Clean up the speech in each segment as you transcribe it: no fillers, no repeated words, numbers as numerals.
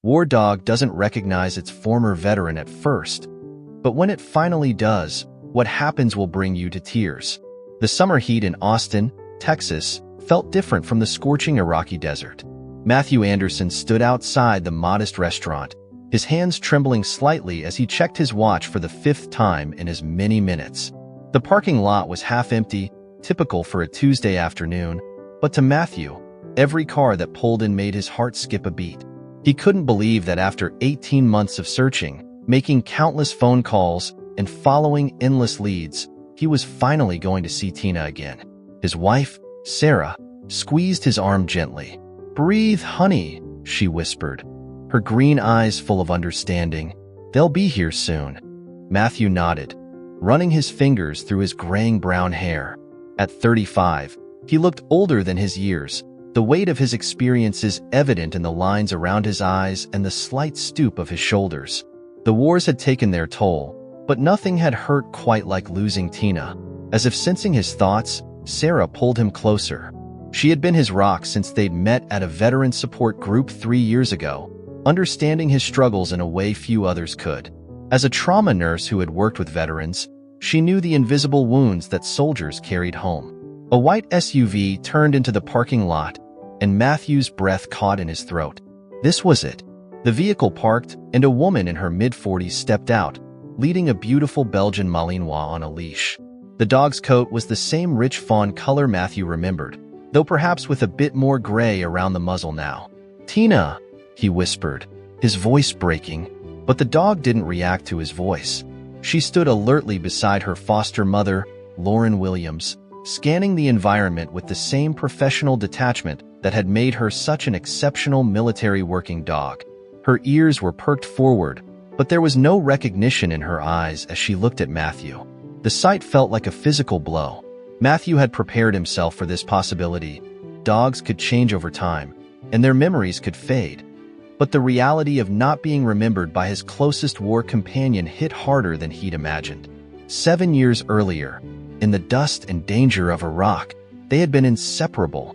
War dog doesn't recognize its former veteran at first, but when it finally does, what happens will bring you to tears. The summer heat in Austin, Texas, felt different from the scorching Iraqi desert. Matthew Anderson stood outside the modest restaurant, his hands trembling slightly as he checked his watch for the 5th time in as many minutes. The parking lot was half empty, typical for a Tuesday afternoon, but to Matthew, every car that pulled in made his heart skip a beat. He couldn't believe that after 18 months of searching, making countless phone calls, and following endless leads, he was finally going to see Tina again. His wife, Sarah, squeezed his arm gently. "Breathe, honey," she whispered, her green eyes full of understanding. "They'll be here soon." Matthew nodded, running his fingers through his graying brown hair. At 35, he looked older than his years, the weight of his experiences evident in the lines around his eyes and the slight stoop of his shoulders. The wars had taken their toll, but nothing had hurt quite like losing Tina. As if sensing his thoughts, Sarah pulled him closer. She had been his rock since they'd met at a veteran support group 3 years ago, understanding his struggles in a way few others could. As a trauma nurse who had worked with veterans, she knew the invisible wounds that soldiers carried home. A white SUV turned into the parking lot, and Matthew's breath caught in his throat. This was it. The vehicle parked, and a woman in her mid-40s stepped out, leading a beautiful Belgian Malinois on a leash. The dog's coat was the same rich fawn color Matthew remembered, though perhaps with a bit more gray around the muzzle now. "Tina," he whispered, his voice breaking, but the dog didn't react to his voice. She stood alertly beside her foster mother, Lauren Williams, scanning the environment with the same professional detachment that had made her such an exceptional military working dog. Her ears were perked forward, but there was no recognition in her eyes as she looked at Matthew. The sight felt like a physical blow. Matthew had prepared himself for this possibility. Dogs could change over time, and their memories could fade. But the reality of not being remembered by his closest war companion hit harder than he'd imagined. 7 years earlier, in the dust and danger of Iraq, they had been inseparable.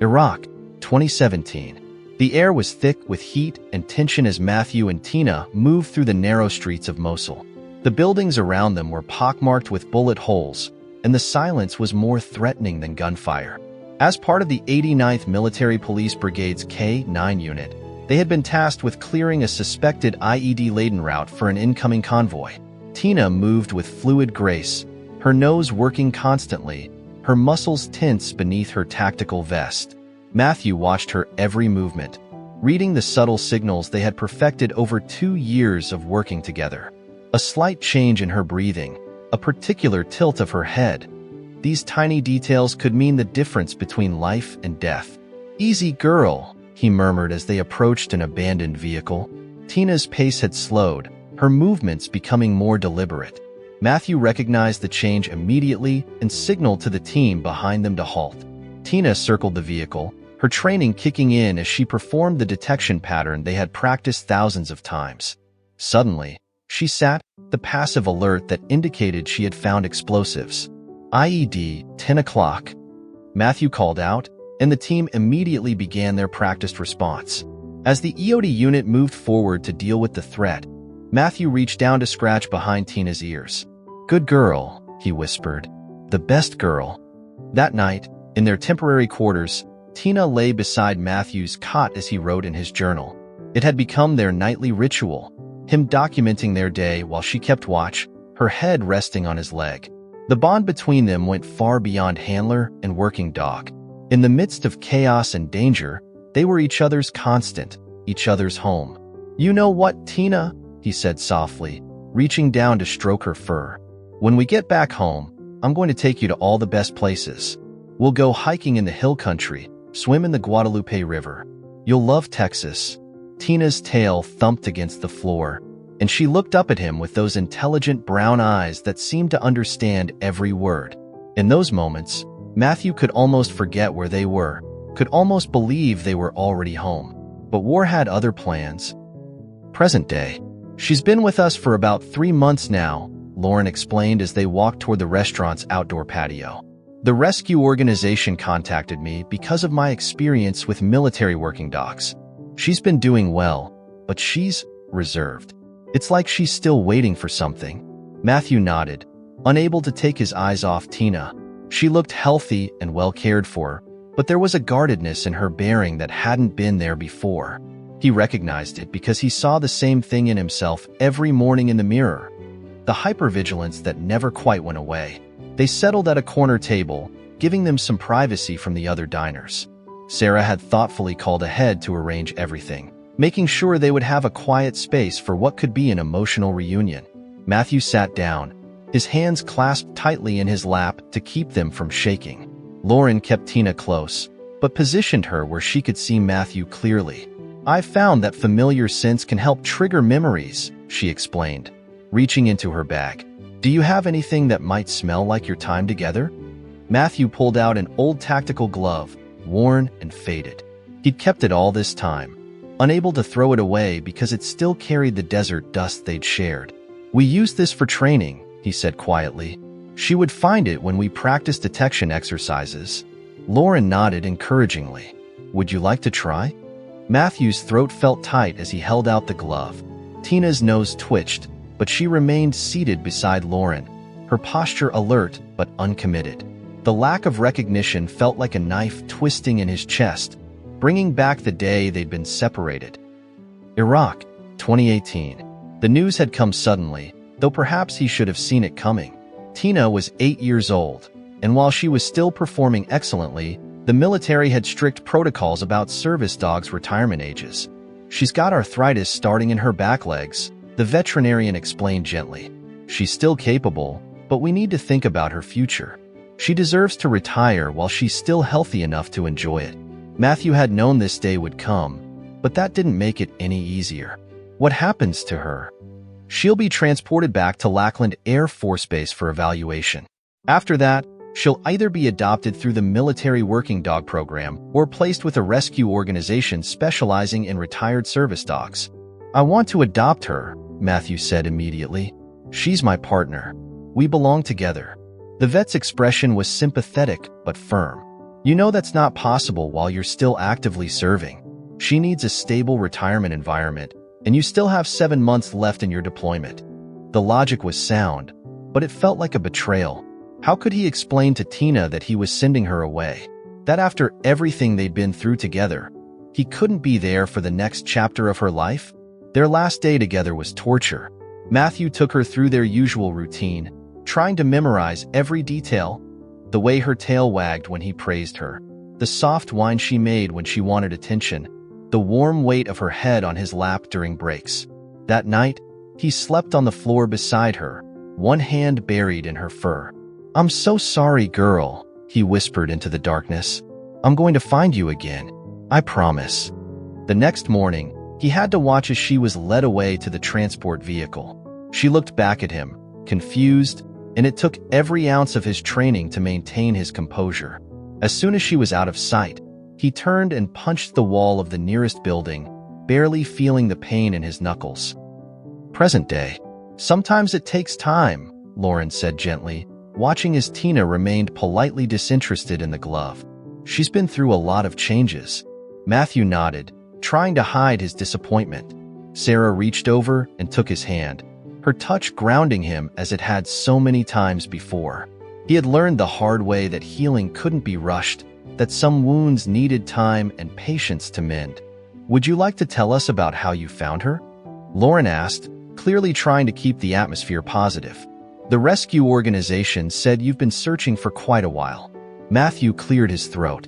Iraq, 2017. The air was thick with heat and tension as Matthew and Tina moved through the narrow streets of Mosul. The buildings around them were pockmarked with bullet holes, and the silence was more threatening than gunfire. As part of the 89th Military Police Brigade's K-9 unit, they had been tasked with clearing a suspected IED-laden route for an incoming convoy. Tina moved with fluid grace, her nose working constantly, her muscles tense beneath her tactical vest. Matthew watched her every movement, reading the subtle signals they had perfected over 2 years of working together. A slight change in her breathing, a particular tilt of her head. These tiny details could mean the difference between life and death. "Easy girl," he murmured as they approached an abandoned vehicle. Tina's pace had slowed, her movements becoming more deliberate. Matthew recognized the change immediately and signaled to the team behind them to halt. Tina circled the vehicle, her training kicking in as she performed the detection pattern they had practiced thousands of times. Suddenly, she sat, the passive alert that indicated she had found explosives. "IED, 10 o'clock. Matthew called out, and the team immediately began their practiced response. As the EOD unit moved forward to deal with the threat, Matthew reached down to scratch behind Tina's ears. "Good girl," he whispered. "The best girl." That night, in their temporary quarters, Tina lay beside Matthew's cot as he wrote in his journal. It had become their nightly ritual, him documenting their day while she kept watch, her head resting on his leg. The bond between them went far beyond handler and working dog. In the midst of chaos and danger, they were each other's constant, each other's home. "You know what, Tina?" he said softly, reaching down to stroke her fur. "When we get back home, I'm going to take you to all the best places. We'll go hiking in the hill country, swim in the Guadalupe River. You'll love Texas." Tina's tail thumped against the floor, and she looked up at him with those intelligent brown eyes that seemed to understand every word. In those moments, Matthew could almost forget where they were, could almost believe they were already home. But war had other plans. Present day. "She's been with us for about 3 months now," Lauren explained as they walked toward the restaurant's outdoor patio. "The rescue organization contacted me because of my experience with military working dogs. She's been doing well, but she's reserved. It's like she's still waiting for something. Matthew nodded, unable to take his eyes off Tina. She looked healthy and well cared for, but there was a guardedness in her bearing that hadn't been there before. He recognized it because he saw the same thing in himself every morning in the mirror. The hypervigilance that never quite went away. They settled at a corner table, giving them some privacy from the other diners. Sarah had thoughtfully called ahead to arrange everything, making sure they would have a quiet space for what could be an emotional reunion. Matthew sat down, his hands clasped tightly in his lap to keep them from shaking. Lauren kept Tina close, but positioned her where she could see Matthew clearly. "I've found that familiar scents can help trigger memories," she explained, reaching into her bag. "Do you have anything that might smell like your time together?" Matthew pulled out an old tactical glove, worn and faded. He'd kept it all this time, unable to throw it away because it still carried the desert dust they'd shared. "We use this for training," he said quietly. "She would find it when we practice detection exercises." Lauren nodded encouragingly. "Would you like to try?" Matthew's throat felt tight as he held out the glove. Tina's nose twitched, but she remained seated beside Lauren, her posture alert but uncommitted. The lack of recognition felt like a knife twisting in his chest, bringing back the day they'd been separated. Iraq, 2018. The news had come suddenly, though perhaps he should have seen it coming. Tina was 8 years old, and while she was still performing excellently, the military had strict protocols about service dogs' retirement ages. "She's got arthritis starting in her back legs," the veterinarian explained gently. "She's still capable, but we need to think about her future. She deserves to retire while she's still healthy enough to enjoy it." Matthew had known this day would come, but that didn't make it any easier. What happens to her? She'll be transported back to Lackland Air Force Base for evaluation. After that, she'll either be adopted through the military working dog program or placed with a rescue organization specializing in retired service dogs. "I want to adopt her," Matthew said immediately. "She's my partner. We belong together." The vet's expression was sympathetic but firm. "You know that's not possible while you're still actively serving. She needs a stable retirement environment, and you still have 7 months left in your deployment." The logic was sound, but it felt like a betrayal. How could he explain to Tina that he was sending her away? That after everything they'd been through together, he couldn't be there for the next chapter of her life? Their last day together was torture. Matthew took her through their usual routine, trying to memorize every detail. The way her tail wagged when he praised her, the soft whine she made when she wanted attention, the warm weight of her head on his lap during breaks. That night, he slept on the floor beside her, one hand buried in her fur. "I'm so sorry, girl," he whispered into the darkness. "I'm going to find you again. I promise." The next morning, he had to watch as she was led away to the transport vehicle. She looked back at him, confused, and it took every ounce of his training to maintain his composure. As soon as she was out of sight, he turned and punched the wall of the nearest building, barely feeling the pain in his knuckles. Present day. "Sometimes it takes time," Lauren said gently, watching as Tina remained politely disinterested in the glove. "She's been through a lot of changes." Matthew nodded, trying to hide his disappointment. Sarah reached over and took his hand, her touch grounding him as it had so many times before. He had learned the hard way that healing couldn't be rushed, that some wounds needed time and patience to mend. "Would you like to tell us about how you found her?" Lauren asked, clearly trying to keep the atmosphere positive. "The rescue organization said you've been searching for quite a while." Matthew cleared his throat.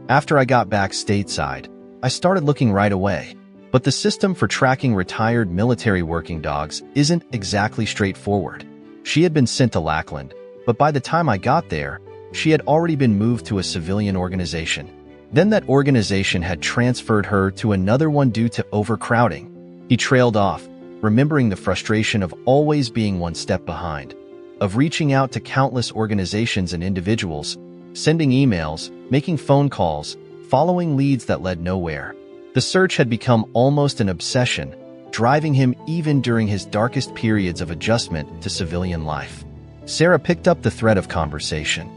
After I got back stateside, I started looking right away. But the system for tracking retired military working dogs isn't exactly straightforward. She had been sent to Lackland, but by the time I got there, she had already been moved to a civilian organization. Then that organization had transferred her to another one due to overcrowding." He trailed off, remembering the frustration of always being one step behind, of reaching out to countless organizations and individuals, sending emails, making phone calls, following leads that led nowhere. The search had become almost an obsession, driving him even during his darkest periods of adjustment to civilian life. Sarah picked up the thread of conversation.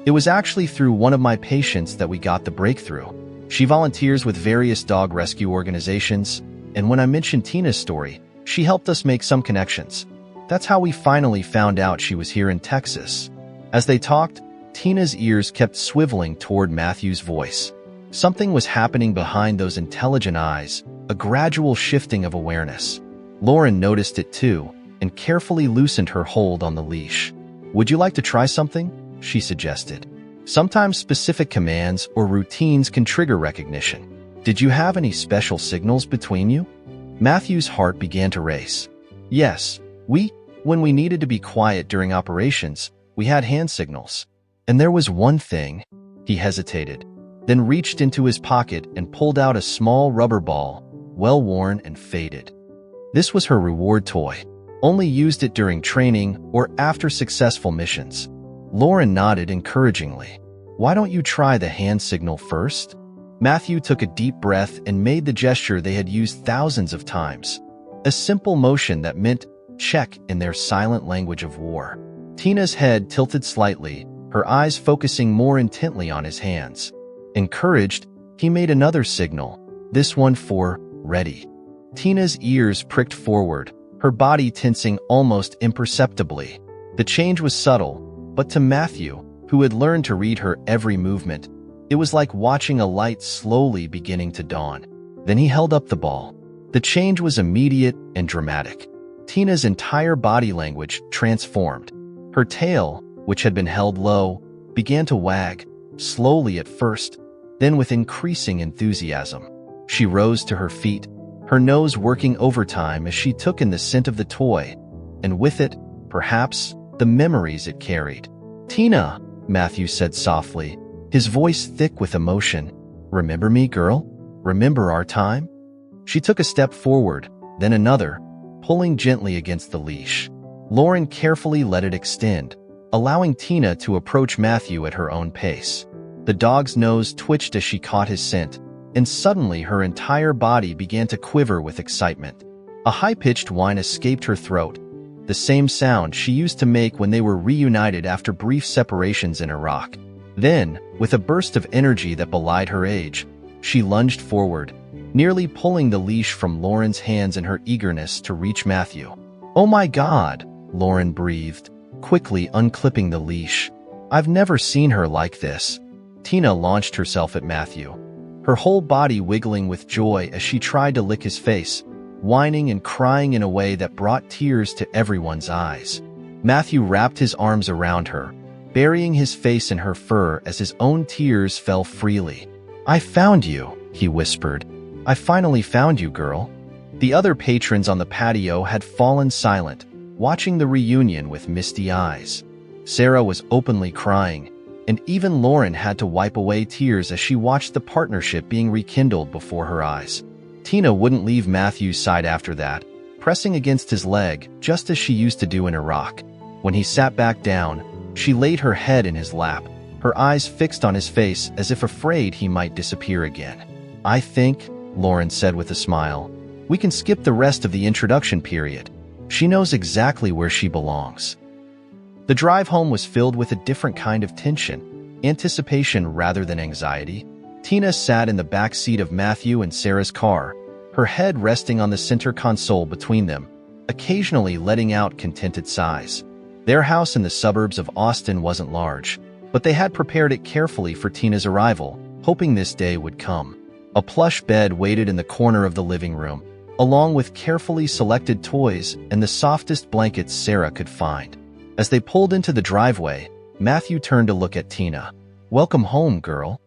"It was actually through one of my patients that we got the breakthrough. She volunteers with various dog rescue organizations, and when I mentioned Tina's story, she helped us make some connections. That's how we finally found out she was here in Texas. As they talked, Tina's ears kept swiveling toward Matthew's voice. Something was happening behind those intelligent eyes, a gradual shifting of awareness. Lauren noticed it too, and carefully loosened her hold on the leash. "Would you like to try something?" she suggested. Sometimes specific commands or routines can trigger recognition. "Did you have any special signals between you?" Matthew's heart began to race. "Yes, when we needed to be quiet during operations, we had hand signals. And there was one thing." He hesitated, then reached into his pocket and pulled out a small rubber ball, well-worn and faded. This was her reward toy. Only used it during training or after successful missions. Lauren nodded encouragingly. "Why don't you try the hand signal first?" Matthew took a deep breath and made the gesture they had used thousands of times. A simple motion that meant check in their silent language of war. Tina's head tilted slightly, her eyes focusing more intently on his hands. Encouraged, he made another signal, this one for ready. Tina's ears pricked forward, her body tensing almost imperceptibly. The change was subtle, but to Matthew, who had learned to read her every movement, it was like watching a light slowly beginning to dawn. Then he held up the ball. The change was immediate and dramatic. Tina's entire body language transformed. Her tail, which had been held low, began to wag, slowly at first, then with increasing enthusiasm. She rose to her feet, her nose working overtime as she took in the scent of the toy, and with it, perhaps, the memories it carried. "Tina," Matthew said softly, his voice thick with emotion. "Remember me, girl? Remember our time?" She took a step forward, then another, pulling gently against the leash. Lauren carefully let it extend, allowing Tina to approach Matthew at her own pace. The dog's nose twitched as she caught his scent, and suddenly her entire body began to quiver with excitement. A high-pitched whine escaped her throat, the same sound she used to make when they were reunited after brief separations in Iraq. Then, with a burst of energy that belied her age, she lunged forward, nearly pulling the leash from Lauren's hands in her eagerness to reach Matthew. "Oh my God," Lauren breathed, quickly unclipping the leash. "I've never seen her like this." Tina launched herself at Matthew, her whole body wiggling with joy as she tried to lick his face, whining and crying in a way that brought tears to everyone's eyes. Matthew wrapped his arms around her, burying his face in her fur as his own tears fell freely. "I found you," he whispered. "I finally found you, girl." The other patrons on the patio had fallen silent, watching the reunion with misty eyes. Sarah was openly crying, and even Lauren had to wipe away tears as she watched the partnership being rekindled before her eyes. Tina wouldn't leave Matthew's side after that, pressing against his leg just as she used to do in Iraq. When he sat back down, she laid her head in his lap, her eyes fixed on his face as if afraid he might disappear again. "I think," Lauren said with a smile, "we can skip the rest of the introduction period. She knows exactly where she belongs." The drive home was filled with a different kind of tension, anticipation rather than anxiety. Tina sat in the back seat of Matthew and Sarah's car, her head resting on the center console between them, occasionally letting out contented sighs. Their house in the suburbs of Austin wasn't large, but they had prepared it carefully for Tina's arrival, hoping this day would come. A plush bed waited in the corner of the living room, along with carefully selected toys and the softest blankets Sarah could find. As they pulled into the driveway, Matthew turned to look at Tina. "Welcome home, girl."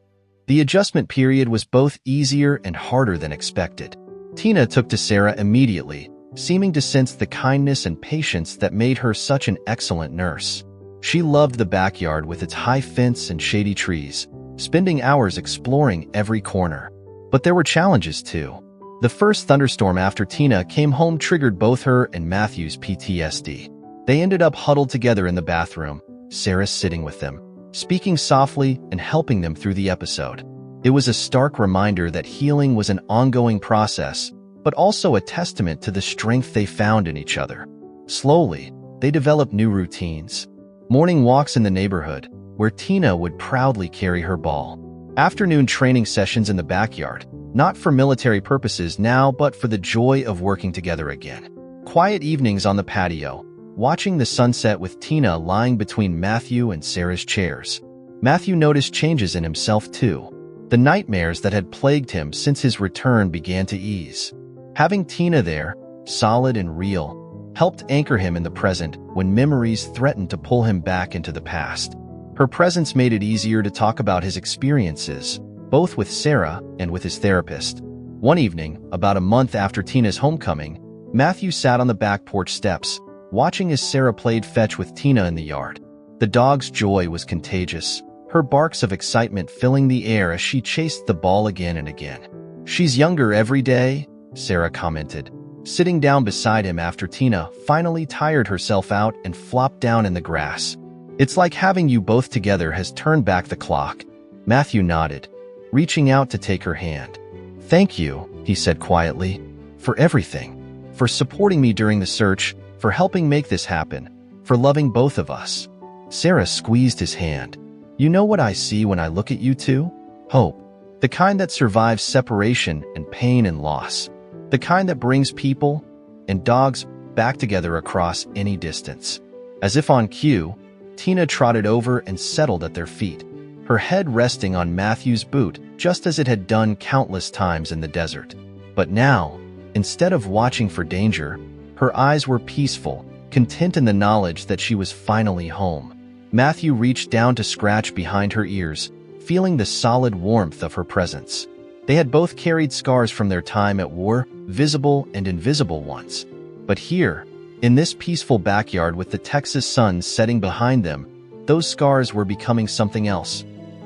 The adjustment period was both easier and harder than expected. Tina took to Sarah immediately, seeming to sense the kindness and patience that made her such an excellent nurse. She loved the backyard with its high fence and shady trees, spending hours exploring every corner. But there were challenges too. The first thunderstorm after Tina came home triggered both her and Matthew's PTSD. They ended up huddled together in the bathroom, Sarah sitting with them, speaking softly and helping them through the episode. It was a stark reminder that healing was an ongoing process, but also a testament to the strength they found in each other. Slowly, they developed new routines. Morning walks in the neighborhood, where Tina would proudly carry her ball. Afternoon training sessions in the backyard, not for military purposes now, but for the joy of working together again. Quiet evenings on the patio, watching the sunset with Tina lying between Matthew and Sarah's chairs. Matthew noticed changes in himself too. The nightmares that had plagued him since his return began to ease. Having Tina there, solid and real, helped anchor him in the present when memories threatened to pull him back into the past. Her presence made it easier to talk about his experiences, both with Sarah and with his therapist. One evening, about a month after Tina's homecoming, Matthew sat on the back porch steps, watching as Sarah played fetch with Tina in the yard. The dog's joy was contagious, her barks of excitement filling the air as she chased the ball again and again. "She's younger every day," Sarah commented, sitting down beside him after Tina finally tired herself out and flopped down in the grass. "It's like having you both together has turned back the clock." Matthew nodded, reaching out to take her hand. "Thank you," he said quietly, "for everything. For supporting me during the search, for helping make this happen, for loving both of us." Sarah squeezed his hand. "You know what I see when I look at you two? Hope. The kind that survives separation and pain and loss. The kind that brings people and dogs back together across any distance." As if on cue, Tina trotted over and settled at their feet, her head resting on Matthew's boot just as it had done countless times in the desert. But now, instead of watching for danger, her eyes were peaceful, content in the knowledge that she was finally home. Matthew reached down to scratch behind her ears, feeling the solid warmth of her presence. They had both carried scars from their time at war, visible and invisible ones. But here, in this peaceful backyard with the Texas sun setting behind them, those scars were becoming something else.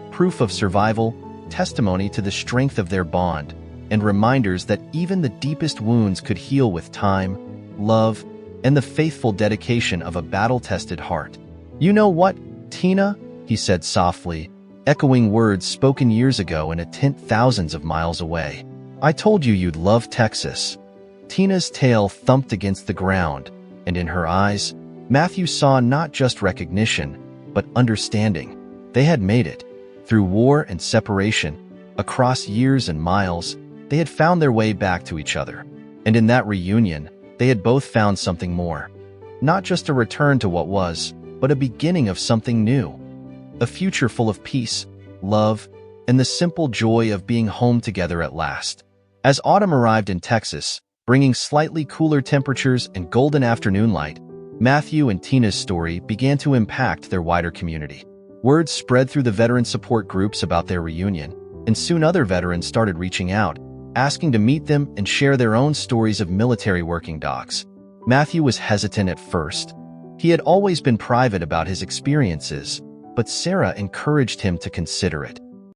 Proof of survival, testimony to the strength of their bond, and reminders that even the deepest wounds could heal with time, love, and the faithful dedication of a battle-tested heart. "You know what, Tina?" he said softly, echoing words spoken years ago in a tent thousands of miles away. "I told you you'd love Texas." Tina's tail thumped against the ground, and in her eyes, Matthew saw not just recognition, but understanding. They had made it. Through war and separation, across years and miles, they had found their way back to each other. And in that reunion, they had both found something more. Not just a return to what was, but a beginning of something new. A future full of peace, love, and the simple joy of being home together at last. As autumn arrived in Texas, bringing slightly cooler temperatures and golden afternoon light, Matthew and Tina's story began to impact their wider community. Word spread through the veteran support groups about their reunion, and soon other veterans started reaching out, asking to meet them and share their own stories of military working dogs. Matthew was hesitant at first. He had always been private about his experiences, but Sarah encouraged him to consider it.